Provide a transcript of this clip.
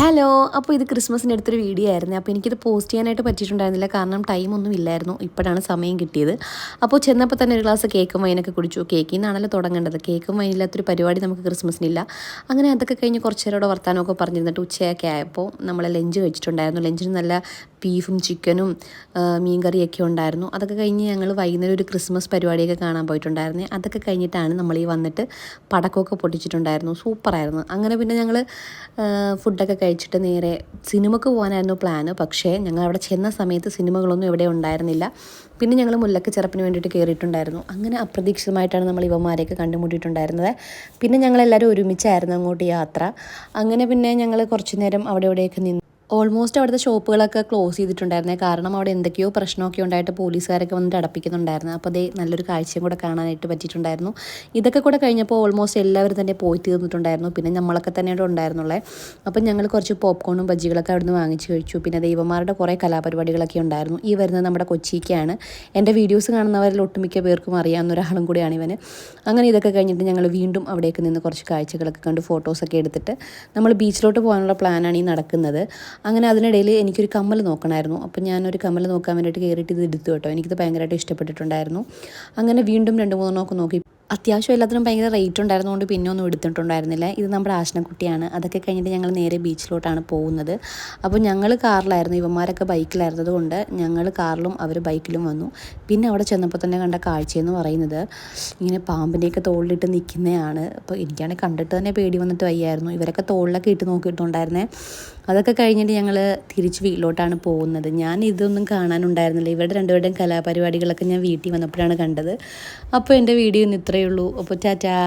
Hello, അപ്പോൾ ഇത് ക്രിസ്മസിൻ്റെ അടുത്തൊരു വീഡിയോ ആയിരുന്നു. അപ്പോൾ എനിക്കിത് പോസ്റ്റ് ചെയ്യാനായിട്ട് പറ്റിയിട്ടുണ്ടായിരുന്നില്ല, കാരണം ടൈമൊന്നും ഇല്ലായിരുന്നു. ഇപ്പോഴാണ് സമയം കിട്ടിയത്. അപ്പോൾ ചെന്നപ്പോൾ തന്നെ ഒരു ഗ്ലാസ് കേക്കും വൈനൊക്കെ കുടിച്ചു. കേക്കിൽ നിന്നാണല്ലോ തുടങ്ങേണ്ടത്. കേക്കും വൈനില്ലാത്തൊരു പരിപാടി നമുക്ക് ക്രിസ്മസിനില്ല. അങ്ങനെ അതൊക്കെ കഴിഞ്ഞ് കുറച്ച് നേരോടെ വർത്താനമൊക്കെ പറഞ്ഞിരുന്നിട്ട് ഉച്ചയൊക്കെ ആയപ്പോൾ നമ്മൾ ലഞ്ച് കഴിച്ചിട്ടുണ്ടായിരുന്നു. ലഞ്ചിന് നല്ല ബീഫും ചിക്കനും മീൻ കറിയൊക്കെ ഉണ്ടായിരുന്നു. അതൊക്കെ കഴിഞ്ഞ് ഞങ്ങൾ വൈകുന്നേരം ഒരു ക്രിസ്മസ് പരിപാടിയൊക്കെ കാണാൻ പോയിട്ടുണ്ടായിരുന്നു. അതൊക്കെ കഴിഞ്ഞിട്ടാണ് നമ്മൾ ഈ വന്നിട്ട് പടക്കമൊക്കെ പൊട്ടിച്ചിട്ടുണ്ടായിരുന്നു. സൂപ്പറായിരുന്നു. അങ്ങനെ പിന്നെ ഞങ്ങൾ ഫുഡൊക്കെ കഴിച്ചിട്ട് നേരെ സിനിമക്ക് പോകാനായിരുന്നു പ്ലാന്. പക്ഷേ ഞങ്ങൾ അവിടെ ചെന്ന സമയത്ത് സിനിമകളൊന്നും ഇവിടെ ഉണ്ടായിരുന്നില്ല. പിന്നെ ഞങ്ങൾ മുല്ലക്ക് ചെറുപ്പിന് വേണ്ടിയിട്ട് കയറിയിട്ടുണ്ടായിരുന്നു. അങ്ങനെ അപ്രതീക്ഷിതമായിട്ടാണ് നമ്മൾ ഇവന്മാരെയൊക്കെ കണ്ടുമുട്ടിയിട്ടുണ്ടായിരുന്നത്. പിന്നെ ഞങ്ങളെല്ലാവരും ഒരുമിച്ചായിരുന്നു അങ്ങോട്ട് യാത്ര. അങ്ങനെ പിന്നെ ഞങ്ങൾ കുറച്ച് നേരം അവിടെ ഇവിടെയൊക്കെ നിന്ന് ഓൾമോസ്റ്റ് അവിടുത്തെ ഷോപ്പുകളൊക്കെ ക്ലോസ് ചെയ്തിട്ടുണ്ടായിരുന്നേ, കാരണം അവിടെ എന്തൊക്കെയോ പ്രശ്നമൊക്കെ ഉണ്ടായിട്ട് പോലീസുകാരൊക്കെ വന്നിട്ട് അടപ്പിക്കുന്നുണ്ടായിരുന്നു. അപ്പോൾ അതേ നല്ലൊരു കാഴ്ചയും കൂടെ കാണാനായിട്ട് പറ്റിയിട്ടുണ്ടായിരുന്നു. ഇതൊക്കെ കൂടെ കഴിഞ്ഞപ്പോൾ ഓൾമോസ്റ്റ് എല്ലാവരും തന്നെ പോയി തീർന്നിട്ടുണ്ടായിരുന്നു. പിന്നെ നമ്മളൊക്കെ തന്നെ അവിടെ ഉണ്ടായിരുന്നുള്ളേ. അപ്പം ഞങ്ങൾ കുറച്ച് പോപ്കോണും ബജ്ജികളൊക്കെ അവിടുന്ന് വാങ്ങിച്ച് കഴിച്ചു. പിന്നെ ദൈവന്മാരുടെ കുറേ കലാപരിപാടികളൊക്കെ ഉണ്ടായിരുന്നു. ഈ വരുന്നത് നമ്മുടെ കൊച്ചിക്കാണ്. എൻ്റെ വീഡിയോസ് കാണുന്നവരിൽ ഒട്ടുമിക്ക പേർക്കും അറിയാവുന്ന ഒരാളും കൂടിയാണ് ഇവന്. അങ്ങനെ ഇതൊക്കെ കഴിഞ്ഞിട്ട് ഞങ്ങൾ വീണ്ടും അവിടേക്ക് നിന്ന് കുറച്ച് കാഴ്ചകളൊക്കെ കണ്ട് ഫോട്ടോസൊക്കെ എടുത്തിട്ട് നമ്മൾ ബീച്ചിലോട്ട് പോകാനുള്ള പ്ലാനാണ് ഈ നടക്കുന്നത്. അങ്ങനെ അതിനിടയിൽ എനിക്കൊരു കമ്മൽ നോക്കണമായിരുന്നു. അപ്പം ഞാനൊരു കമ്മൽ നോക്കാൻ വേണ്ടിയിട്ട് കയറിയിട്ട് ഇത് എടുത്തു കേട്ടോ. എനിക്കിത് ഭയങ്കരമായിട്ട് ഇഷ്ടപ്പെട്ടിട്ടുണ്ടായിരുന്നു. അങ്ങനെ വീണ്ടും 2-3 നോക്കി. അത്യാവശ്യം എല്ലാത്തിനും ഭയങ്കര റേറ്റ് ഉണ്ടായിരുന്നതുകൊണ്ട് പിന്നെ ഒന്നും എടുത്തിട്ടുണ്ടായിരുന്നില്ല. ഇത് നമ്മുടെ ആശനക്കുട്ടിയാണ്. അതൊക്കെ കഴിഞ്ഞിട്ട് ഞങ്ങൾ നേരെ ബീച്ചിലോട്ടാണ് പോകുന്നത്. അപ്പോൾ ഞങ്ങൾ കാറിലായിരുന്നു, ഇവന്മാരൊക്കെ ബൈക്കിലായിരുന്നത് കൊണ്ട് ഞങ്ങൾ കാറിലും അവർ ബൈക്കിലും വന്നു. പിന്നെ അവിടെ ചെന്നപ്പോൾ തന്നെ കണ്ട കാഴ്ചയെന്ന് പറയുന്നത് ഇങ്ങനെ പാമ്പിനെയൊക്കെ തോളിലിട്ട് നിൽക്കുന്നതാണ്. അപ്പോൾ എനിക്കാണെങ്കിൽ കണ്ടിട്ട് തന്നെ പേടി വന്നിട്ട് വയ്യായിരുന്നു. ഇവരൊക്കെ തോളിലൊക്കെ ഇട്ട് നോക്കിയിട്ടുണ്ടായിരുന്നേ. അതൊക്കെ കഴിഞ്ഞിട്ട് ഞങ്ങൾ തിരിച്ച് വീട്ടിലോട്ടാണ് പോകുന്നത്. ഞാൻ ഇതൊന്നും കാണാനുണ്ടായിരുന്നില്ല. ഇവരുടെ രണ്ടുപേരുടെയും കലാപരിപാടികളൊക്കെ ഞാൻ വീട്ടിൽ വന്നപ്പോഴാണ് കണ്ടത്. അപ്പോൾ എൻ്റെ വീഡിയോ ഇന്ന് ഇത്രയേ ഉള്ളൂ. അപ്പോൾ ടാറ്റാ.